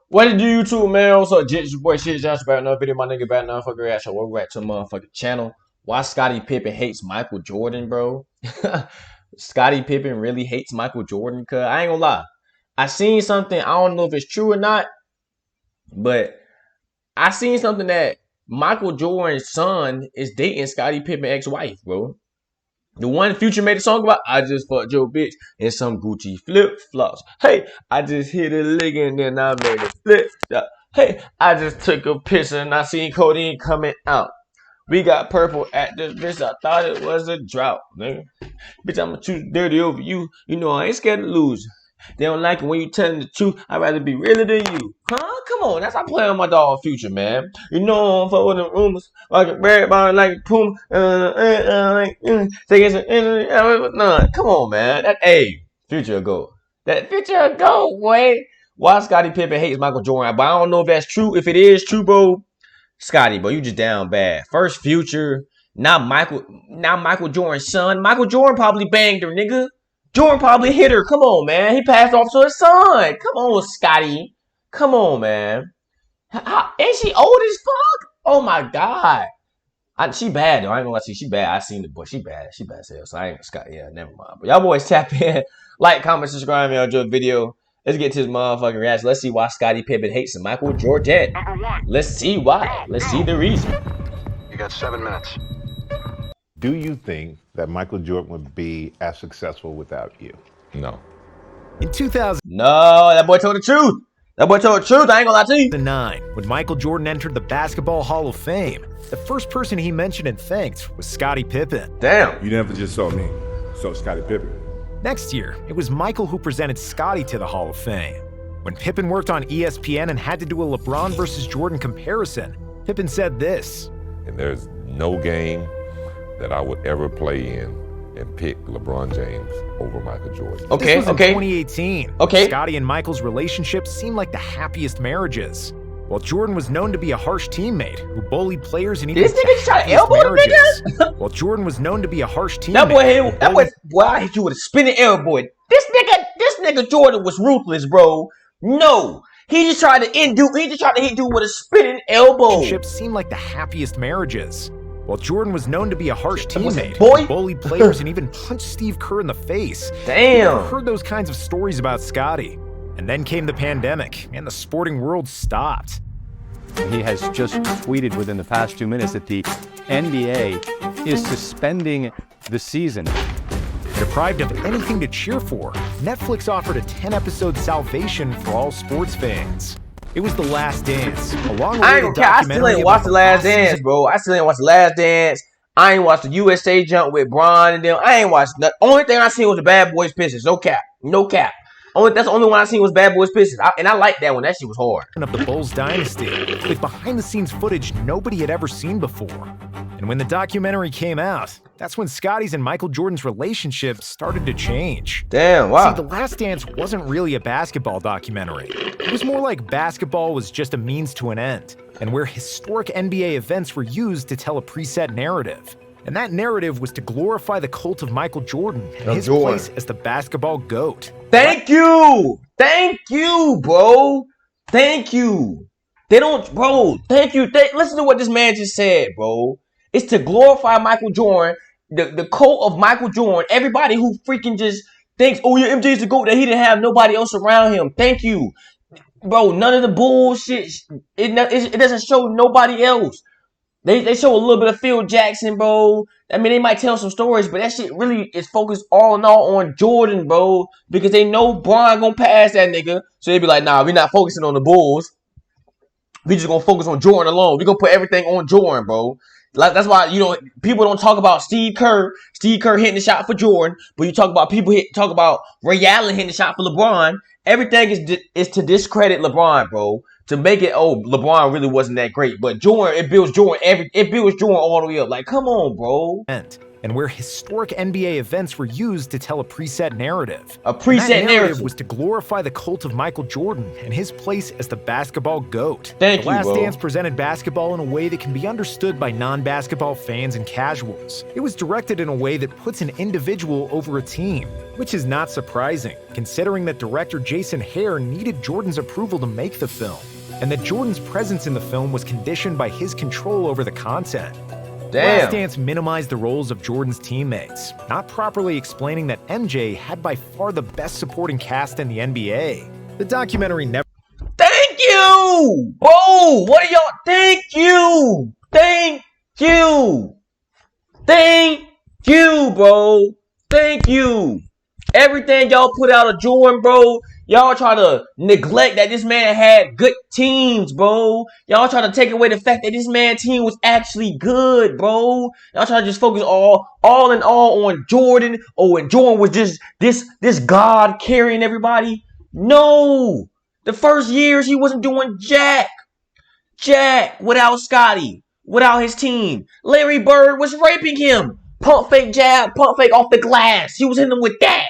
What did you YouTube, man? What's up, Jits? Your boy Shehatesjosh back another video. My nigga back now. Fuck reaction. Welcome back to the motherfucking channel. Why Scottie Pippen hates Michael Jordan, bro? Scottie Pippen really hates Michael Jordan? Cause I ain't gonna lie. I seen something. I don't know if it's true or not, but I seen something that Michael Jordan's son is dating Scottie Pippen's ex-wife, bro. The one Future made a song about, I just fucked your bitch in some Gucci flip-flops. Hey, I just hit a lick and then I made a flip. Hey, I just took a piss and I seen codeine coming out. We got purple at this bitch. I thought it was a drought, nigga. Bitch, I'ma choose dirty over you. You know I ain't scared to lose. They don't like it when you tell them the truth. I'd rather be realer than you. Huh? Come on. That's how I play on my dog Future, man. You know I'm fuck with the rumors. Like a bird body, like a puma. Come on, man. That Future go. That Future go, boy. Why Scottie Pippen hates Michael Jordan? But I don't know if that's true. If it is true, bro, Scottie, bro, you just down bad. First Future, now Michael Jordan's son. Michael Jordan probably banged her, nigga. Jordan probably hit her. Come on, man. He passed off to his son. Come on, Scottie. Come on, man. Ain't she old as fuck? Oh, my God. She bad, though. I ain't gonna lie to you. She bad. I seen the boy. She bad. She bad as hell. So I ain't Scott. Yeah, never mind. But y'all boys tap in. Like, comment, subscribe, and enjoy the video. Let's get to this motherfucking reaction. Let's see why Scottie Pippen hates Michael Jordan. Let's see why. Let's see the reason. You got 7 minutes. Do you think that Michael Jordan would be as successful without you? No. In 2009, No, that boy told the truth. That boy told the truth. I ain't gonna lie to you. when Michael Jordan entered the Basketball Hall of Fame, the first person he mentioned and thanked was Scottie Pippen. Damn. You never just saw me. Saw Scottie Pippen. Next year, it was Michael who presented Scottie to the Hall of Fame. When Pippen worked on ESPN and had to do a LeBron versus Jordan comparison, Pippen said this. And there's no game that I would ever play in and pick LeBron James over Michael Jordan. Okay, This was in okay. 2018. Okay. Scottie and Michael's relationship seemed like the happiest marriages. While Jordan was known to be a harsh teammate who bullied players and even This nigga try to happiest elbow the marriages. While Jordan was known to be a harsh teammate. Boy, I hit you with a spinning elbow. This nigga Jordan was ruthless, bro. No. He just tried to hit you with a spinning elbow. Relationships seemed like the happiest marriages. While Jordan was known to be a harsh teammate, boy? who bullied players and even punched Steve Kerr in the face. Damn. I heard those kinds of stories about Scottie. And then came the pandemic, and the sporting world stopped. He has just tweeted within the past 2 minutes that the NBA is suspending the season. Deprived of anything to cheer for, Netflix offered a 10-episode salvation for all sports fans. It was The Last Dance, a long I ain't gonna care. I still ain't watched The Last Dance, bro. I still ain't watched The Last Dance. I ain't watched the USA jump with Bron and them. I ain't watched the only thing I seen was the Bad Boys Pistons. No cap. No cap. That's the only one I seen was Bad Boys Pistons. And I liked that one. That shit was hard. Of the Bulls dynasty, with behind-the-scenes footage nobody had ever seen before. And when the documentary came out, that's when Scottie's and Michael Jordan's relationship started to change. Damn, wow. See, The Last Dance wasn't really a basketball documentary. It was more like basketball was just a means to an end, and where historic NBA events were used to tell a preset narrative. And that narrative was to glorify the cult of Michael Jordan and his place as the basketball GOAT. Thank you. Thank you, bro. Thank you. They don't, bro. Thank you. Listen to what this man just said, bro. It's to glorify Michael Jordan, the cult of Michael Jordan. Everybody who freaking just thinks, oh yeah, MJ's the GOAT, that he didn't have nobody else around him. Thank you. Bro, none of the bullshit. It doesn't show nobody else. They show a little bit of Phil Jackson, bro. I mean, they might tell some stories, but that shit really is focused all in all on Jordan, bro. Because they know Bron gonna pass that nigga. So they be like, nah, we're not focusing on the Bulls. We just gonna focus on Jordan alone. We gonna put everything on Jordan, bro. Like, that's why, you know, people don't talk about Steve Kerr hitting the shot for Jordan, but you talk about talk about Ray Allen hitting the shot for LeBron. Everything is to discredit LeBron, bro. To make it, oh, LeBron really wasn't that great. But Jordan, it builds Jordan all the way up. Like, come on, bro. And and where historic NBA events were used to tell a preset narrative. A preset that narrative was to glorify the cult of Michael Jordan and his place as the basketball GOAT. Thank The you, Last bro. Dance presented basketball in a way that can be understood by non-basketball fans and casuals. It was directed in a way that puts an individual over a team, which is not surprising, considering that director Jason Hare needed Jordan's approval to make the film, and that Jordan's presence in the film was conditioned by his control over the content. Damn. Last Dance minimized the roles of Jordan's teammates, not properly explaining that MJ had by far the best supporting cast in the NBA. The documentary never... Thank you! Bro, what are y'all? Thank you! Thank you! Thank you, bro! Thank you! Everything y'all put out of Jordan, bro, y'all try to neglect that this man had good teams, bro. Y'all try to take away the fact that this man's team was actually good, bro. Y'all try to just focus all in all on Jordan. Oh, and Jordan was just this god carrying everybody. No. The first years he wasn't doing jack without Scottie, without his team. Larry Bird was raping him. Pump fake jab, pump fake off the glass. He was hitting him with that.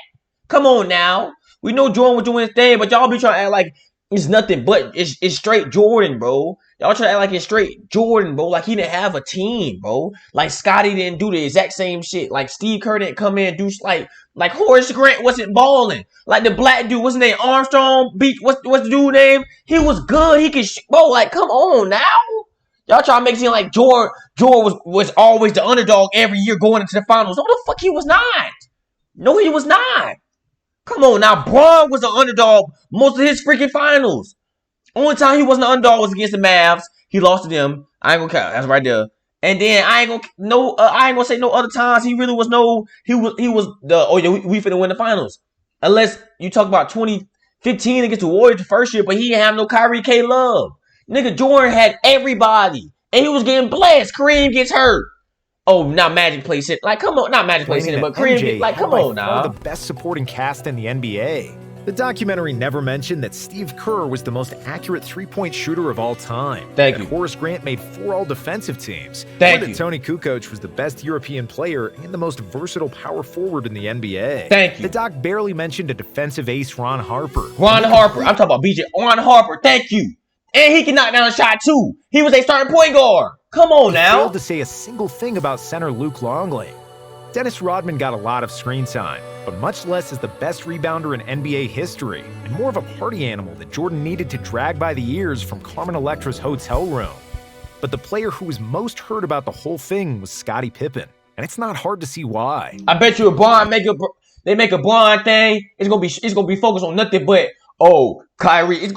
Come on now. We know Jordan was doing his thing, but y'all be trying to act like it's nothing but it's straight Jordan, bro. Y'all try to act like it's straight Jordan, bro. Like he didn't have a team, bro. Like Scottie didn't do the exact same shit. Like Steve Kerr didn't come in and do like Horace Grant wasn't balling. Like the black dude, what's his name? Armstrong Beach. What's the dude name? He was good. He could bro. Like come on now. Y'all try to make it seem like Jordan was always the underdog every year going into the finals. No, the fuck he was not. No, he was not. Come on now, Bron was the underdog most of his freaking finals. Only time he wasn't the underdog was against the Mavs. He lost to them. I ain't gonna count. That's right there. And then I ain't gonna say no other times. He really was we finna win the finals. Unless you talk about 2015 against the Warriors the first year, but he didn't have no Kyrie K Love. Nigga, Jordan had everybody, and he was getting blessed. Kareem gets hurt. Oh, not Magic plays it. Like, come on, not Magic plays it, but Kareem, like, come on now. The best supporting cast in the NBA. The documentary never mentioned that Steve Kerr was the most accurate three-point shooter of all time. Thank that you. Horace Grant made 4 all-defensive teams. Thank that you. Tony Kukoc was the best European player and the most versatile power forward in the NBA. Thank you. The doc barely mentioned a defensive ace, Ron Harper. Ron Harper. I'm talking about BJ. Ron Harper. Thank you. And he can knock down a shot too. He was a starting point guard. Come on now. Failed to say a single thing about center Luke Longley. Dennis Rodman got a lot of screen time, but much less as the best rebounder in NBA history, and more of a party animal that Jordan needed to drag by the ears from Carmen Electra's hotel room. But the player who was most heard about the whole thing was Scottie Pippen, and it's not hard to see why. I bet you they make a blind thing. It's gonna be focused on nothing but Kyrie.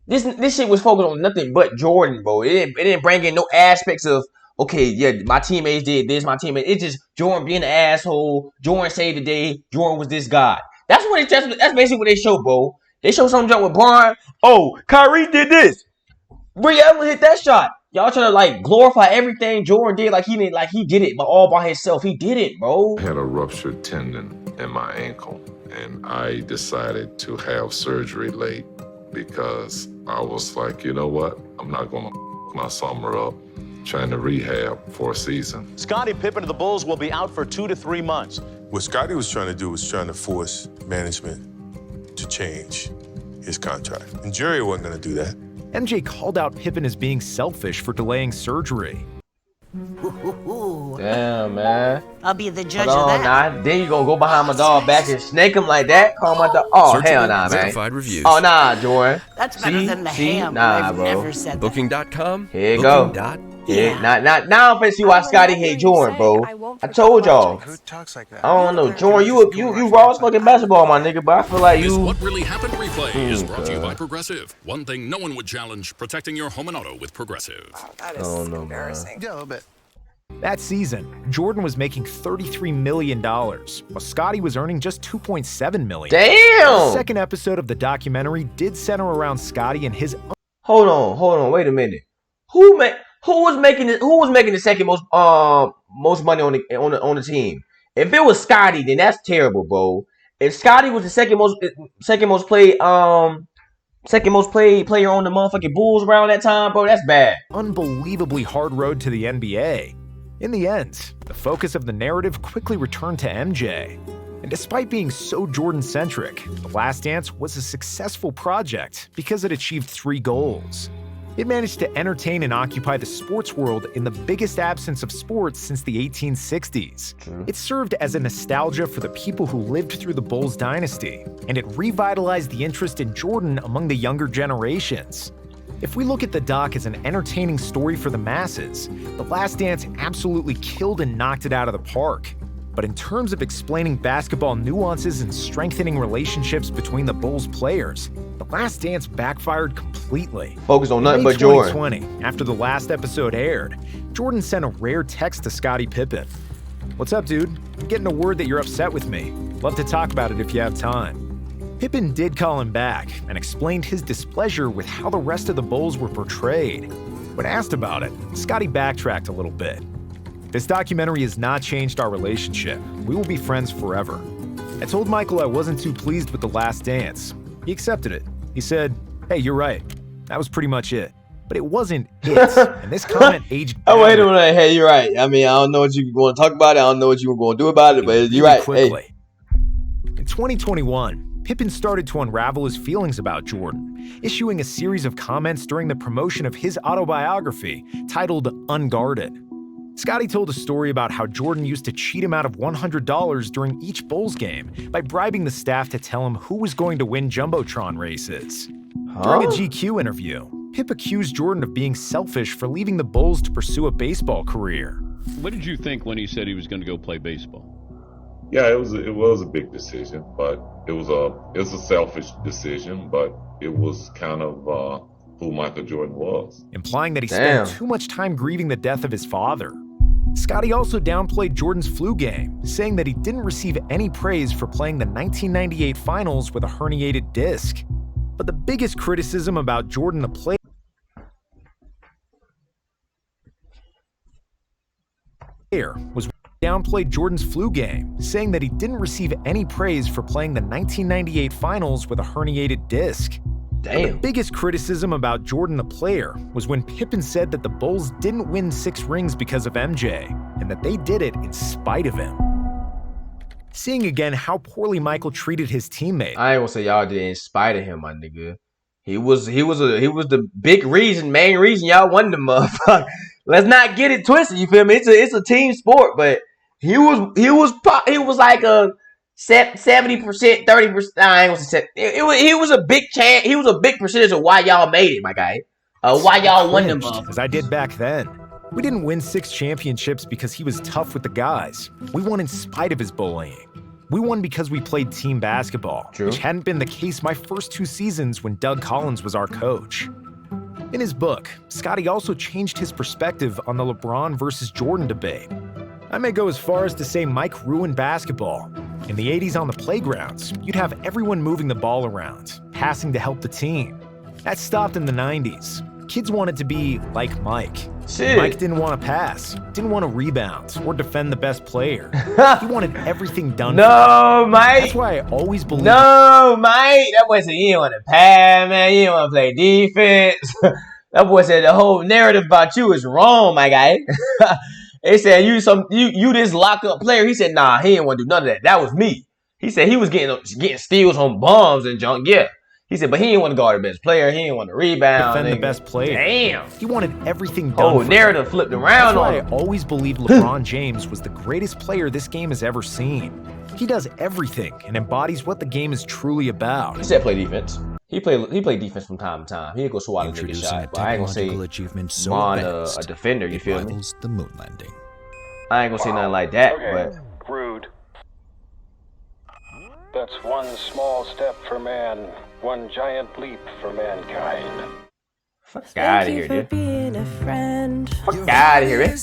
This shit was focused on nothing but Jordan, bro. It didn't bring in no aspects of my teammates did this, my teammate. It's just Jordan being an asshole. Jordan saved the day. Jordan was this guy. That's basically what they show, bro. They show something jump with Brian. Oh, Kyrie did this. Brie Evelyn hit that shot. Y'all trying to like glorify everything Jordan did like he did it but all by himself. He did it, bro. I had a ruptured tendon in my ankle, and I decided to have surgery late because I was like, you know what? I'm not gonna my summer up trying to rehab for a season. Scottie Pippen of the Bulls will be out for 2 to 3 months. What Scottie was trying to do was trying to force management to change his contract. And Jerry wasn't going to do that. MJ called out Pippen as being selfish for delaying surgery. Damn, man. I'll be the judge Hold of on, that. nah. Then you gonna go behind my dog back and snake him like that? Call my dog. Oh, hell nah, man. Verified reviews. Oh, nah, Jordan. That's better than the ham. Nah, I've bro. never said that. Booking.com. Here you go. Yeah. Now I'm finna see why Scottie hate Jordan, bro. I told y'all. Who talks like that? I don't know, Jordan. You raw as fucking basketball, my nigga. But I feel like you. What Really Happened replay is brought to you by Progressive. One thing no one would challenge: protecting your home and auto with Progressive. That is embarrassing. Yeah, a little bit. That season, Jordan was making $33 million, while Scottie was earning just $2.7 million. Damn! The second episode of the documentary did center around Scottie and his... Hold on, wait a minute. Who was making the second most money on the team? If it was Scottie, then that's terrible, bro. If Scottie was the second most played player on the motherfucking Bulls around that time, bro, that's bad. Unbelievably hard road to the NBA. In the end, the focus of the narrative quickly returned to MJ. And despite being so Jordan-centric, The Last Dance was a successful project because it achieved 3 goals. It managed to entertain and occupy the sports world in the biggest absence of sports since the 1860s. It served as a nostalgia for the people who lived through the Bulls dynasty, and it revitalized the interest in Jordan among the younger generations. If we look at the doc as an entertaining story for the masses, The Last Dance absolutely killed and knocked it out of the park. But in terms of explaining basketball nuances and strengthening relationships between the Bulls players, The Last Dance backfired completely. Focus on nothing but In Jordan. 2020, after the last episode aired, Jordan sent a rare text to Scottie Pippen. "What's up, dude? I'm getting a word that you're upset with me. Love to talk about it if you have time." Pippen did call him back and explained his displeasure with how the rest of the Bulls were portrayed. When asked about it, Scottie backtracked a little bit. "This documentary has not changed our relationship. We will be friends forever. I told Michael I wasn't too pleased with The Last Dance. He accepted it. He said, 'Hey, you're right.' That was pretty much it. But it wasn't it, and this comment aged Oh, wait a badly. minute. Hey, you're right. I mean, I don't know what you're going to talk about. I don't know what you were going to do about it, but you're right. Hey. Quickly. In 2021, Pippen started to unravel his feelings about Jordan, issuing a series of comments during the promotion of his autobiography titled Unguarded. Scottie told a story about how Jordan used to cheat him out of $100 during each Bulls game by bribing the staff to tell him who was going to win Jumbotron races. During a GQ interview, Pip accused Jordan of being selfish for leaving the Bulls to pursue a baseball career. What did you think when he said he was going to go play baseball? Yeah, it was a big decision, but it was a selfish decision, but it was kind of who Michael Jordan was. Implying that he Damn. spent too much time grieving the death of his father. Scottie also downplayed Jordan's flu game, saying that he didn't receive any praise for playing the 1998 finals with a herniated disc. But the biggest criticism about Jordan the player was downplayed Jordan's flu game, saying that he didn't receive any praise for playing the 1998 finals with a herniated disc. Damn. The biggest criticism about Jordan the player was when Pippen said that the Bulls didn't win 6 rings because of MJ, and that they did it in spite of him. Seeing again how poorly Michael treated his teammate, I ain't gonna say y'all did in spite of him, my nigga. He was the big reason, main reason y'all won the motherfucker. Let's not get it twisted. You feel me? It's a team sport, but he was like a 70%, 30%. I ain't gonna say he was a big chance. He was a big percentage of why y'all made it, my guy. Why y'all won the motherfucker. as I did back then. We didn't win 6 championships because he was tough with the guys. We won in spite of his bullying. We won because we played team basketball, which hadn't been the case my first 2 seasons when Doug Collins was our coach. In his book, Scottie also changed his perspective on the LeBron versus Jordan debate. I may go as far as to say Mike ruined basketball. In the 80s on the playgrounds, you'd have everyone moving the ball around, passing to help the team. That stopped in the 90s. Kids wanted to be like Mike. Shit. Mike didn't want to pass, didn't want to rebound, or defend the best player. He wanted everything done. No, Mike. That's why I always believed. No, Mike. That boy said he didn't want to pass, man. He didn't want to play defense. That boy said the whole narrative about you is wrong, my guy. They said you this lock up player. He said, nah, he didn't want to do none of that. That was me. He said he was getting steals on bombs and junk. Yeah. He said, but he didn't want to guard the best player. He didn't want to rebound. Defend the best player. Damn. He wanted everything done. Oh, for narrative him. flipped around That's on why him. I always believed LeBron James was the greatest player this game has ever seen. He does everything and embodies what the game is truly about. He said play defense. He played defense from time to time. He'd go swat a nigga shot. But I ain't gonna say Vaughn a defender, you feel me? The moon landing. I ain't gonna say nothing like that, Okay. Rude. That's one small step for man, one giant leap for mankind. Fuck out of here, dude. Being a friend. Fuck out of here, man.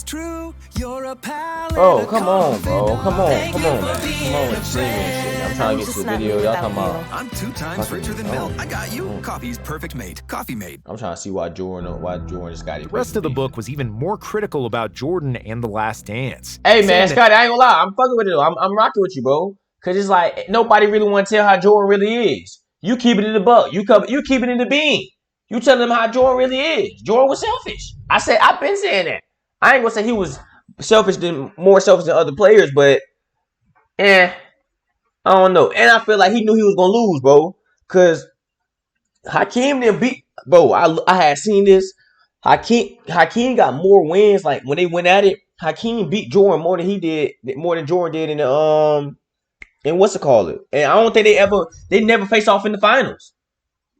Oh, come on, bro. Come on, man. Come on with streaming and shit. I'm trying to get to the video. Y'all talking about. I'm 2 times richer than milk. I got you. Coffee's perfect mate. Coffee mate. I'm trying to see why Jordan and Scottie. The rest of the book was even more critical about Jordan and The Last Dance. Hey, man, Scottie, I ain't gonna lie. I'm fucking with it, though. I'm rocking with you, bro. Because it's like, nobody really want to tell how Jordan really is. You keep it in the buck. You keep it in the bean. You tell them how Jordan really is. Jordan was selfish. I've been saying that. I ain't gonna say he was more selfish than other players, but I don't know. And I feel like he knew he was gonna lose, bro. Cause Hakeem didn't beat, bro. I had seen this. Hakeem got more wins. Like when they went at it, Hakeem beat Jordan more than Jordan did in the and what's it called? And I don't think they never faced off in the finals.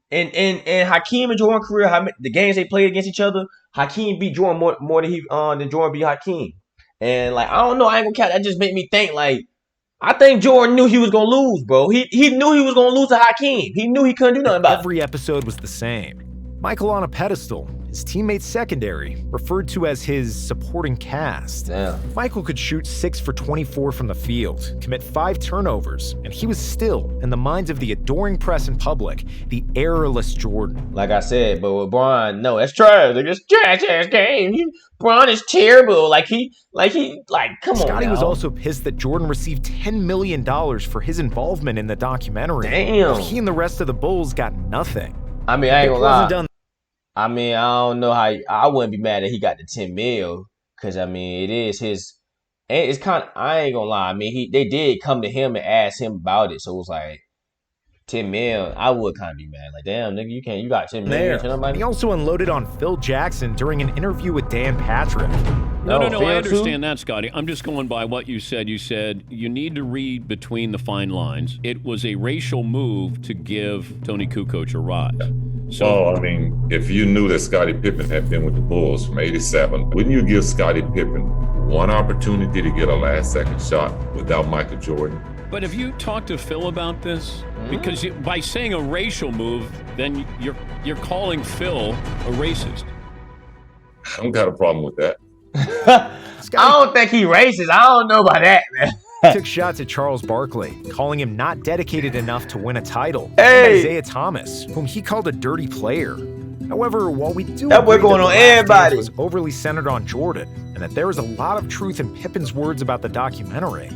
And Hakeem and Jordan career, the games they played against each other, Hakeem beat Jordan more than Jordan beat Hakeem. And like I don't know, I ain't gonna count. That just made me think like I think Jordan knew he was gonna lose, bro. He knew he was gonna lose to Hakeem. He knew he couldn't do nothing about it. Every episode was the same. Michael on a pedestal, his teammates secondary, referred to as his supporting cast. Damn. Michael could shoot 6 for 24 from the field, commit 5 turnovers, and he was still, in the minds of the adoring press and public, the errorless Jordan. Like I said, but with Bron, no, that's trash. Like, it's trash-ass game. Bron is terrible. Like, come on Scottie now. was also pissed that Jordan received $10 million for his involvement in the documentary. Damn. He and the rest of the Bulls got nothing. I mean, I ain't gonna lie. Done. I mean, I don't know how. I wouldn't be mad that he got the 10 mil, because I mean, it is his. It's kind of. I ain't gonna lie. I mean, they did come to him and ask him about it, so it was like 10 mil. I would kind of be mad. Like, damn, nigga, you got 10 mil. He also unloaded on Phil Jackson during an interview with Dan Patrick. No, I understand that, Scottie. I'm just going by what you said. You said you need to read between the fine lines. It was a racial move to give Tony Kukoc a rise. So, I mean, if you knew that Scottie Pippen had been with the Bulls from '87, wouldn't you give Scottie Pippen one opportunity to get a last-second shot without Michael Jordan? But have you talked to Phil about this? Because by saying a racial move, then you're calling Phil a racist. I don't got a problem with that. I don't think he racist. I don't know about that, man. Took shots at Charles Barkley, calling him not dedicated enough to win a title. Hey. And Isaiah Thomas, whom he called a dirty player. However, while we do that boy agree going that on The Last everybody Dance was overly centered on Jordan, and that there is a lot of truth in Pippen's words about the documentary,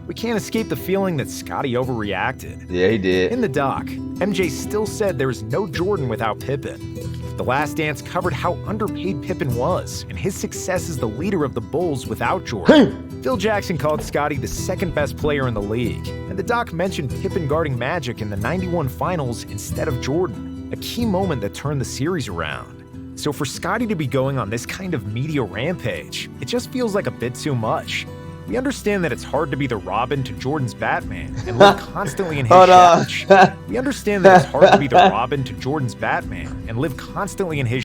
we can't escape the feeling that Scottie overreacted. Yeah, he did. In the doc, MJ still said there is no Jordan without Pippen. The Last Dance covered how underpaid Pippen was and his success as the leader of the Bulls without Jordan. Phil Jackson called Scottie the second best player in the league, and the doc mentioned Pippen guarding Magic in the '91 finals instead of Jordan, a key moment that turned the series around. So for Scottie to be going on this kind of media rampage, it just feels like a bit too much. We understand that it's hard to be the Robin to Jordan's Batman and live constantly in his shadow. We understand that it's hard to be the Robin to Jordan's Batman and live constantly in his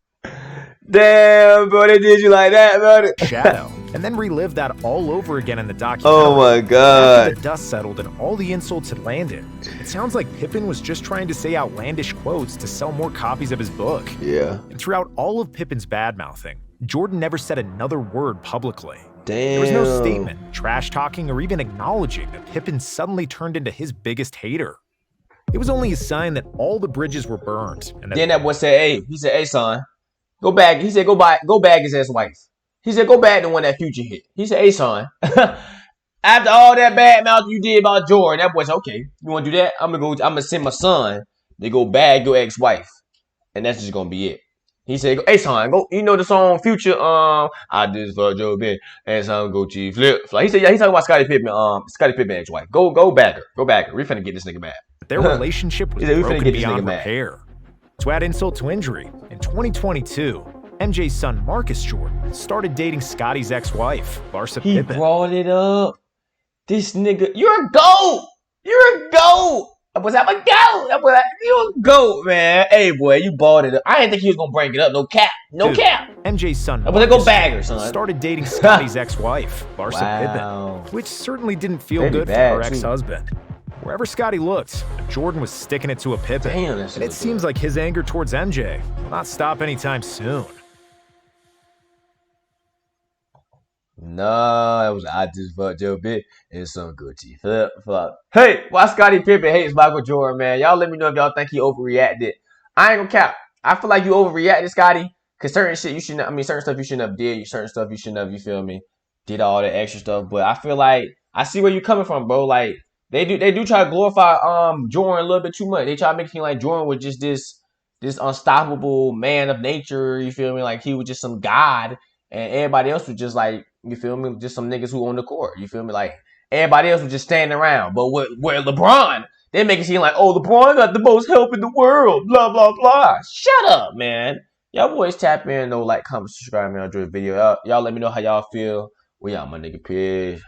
damn, bro, they did you like that, bro. shadow, and then relive that all over again in the documentary. Oh my god. After the dust settled and all the insults had landed, it sounds like Pippen was just trying to say outlandish quotes to sell more copies of his book. Yeah. And throughout all of Pippen's bad-mouthing, Jordan never said another word publicly. Damn. There was no statement, trash talking, or even acknowledging that Pippen suddenly turned into his biggest hater. It was only a sign that all the bridges were burned. And then that boy said, hey, son, go back. He said, go bag his ass wife. He said, go back to when that Future hit. He said, hey, son, after all that bad mouth you did about Jordan, that boy said, okay, you want to do that? I'm gonna send my son to go bag your ex-wife, and that's just gonna be it. He said, hey, son, go. You know the song Future, I just fucked your bitch, and some go cheap flip. He said, yeah, he's talking about Scottie Pippen ex-wife. Go bag her. We finna get this nigga back. Their relationship was broken beyond repair. To add insult to injury, in 2022, MJ's son Marcus Jordan started dating Scottie's ex-wife, Larsa Pippen. He brought it up. This nigga, you're a GOAT. You're a GOAT. That was a GOAT. That was you a GOAT, man. Hey, boy, you bought it up. I didn't think he was gonna bring it up. No cap. No cap. MJ's son Marcus go bag her, son. Started dating Scottie's ex-wife, Larsa Pippen, which certainly didn't feel good for her ex-husband. Wherever Scottie looked, Jordan was sticking it to a Pippen. Damn, and it seems like his anger towards MJ will not stop anytime soon. No, that was I just fucked your bitch and some Gucci flip flop. Hey, why Scottie Pippen hates Michael Jordan, man? Y'all let me know if y'all think he overreacted. I ain't gonna cap. I feel like you overreacted, Scottie. Cause certain shit you shouldn't. I mean, certain stuff you shouldn't have did. Certain stuff you shouldn't have. You feel me? Did all the extra stuff. But I feel like I see where you're coming from, bro. Like they do try to glorify Jordan a little bit too much. They try to make it seem like Jordan was just this unstoppable man of nature. You feel me? Like he was just some god. And everybody else was just like You feel me? Just some niggas who on the court. You feel me? Like everybody else was just standing around. But where LeBron, they make it seem like, oh, LeBron got the most help in the world. Blah blah blah. Shut up, man. Y'all boys tap in, though, like, comment, subscribe, man. Enjoy the video. Y'all let me know how y'all feel. We out, my nigga. Peace.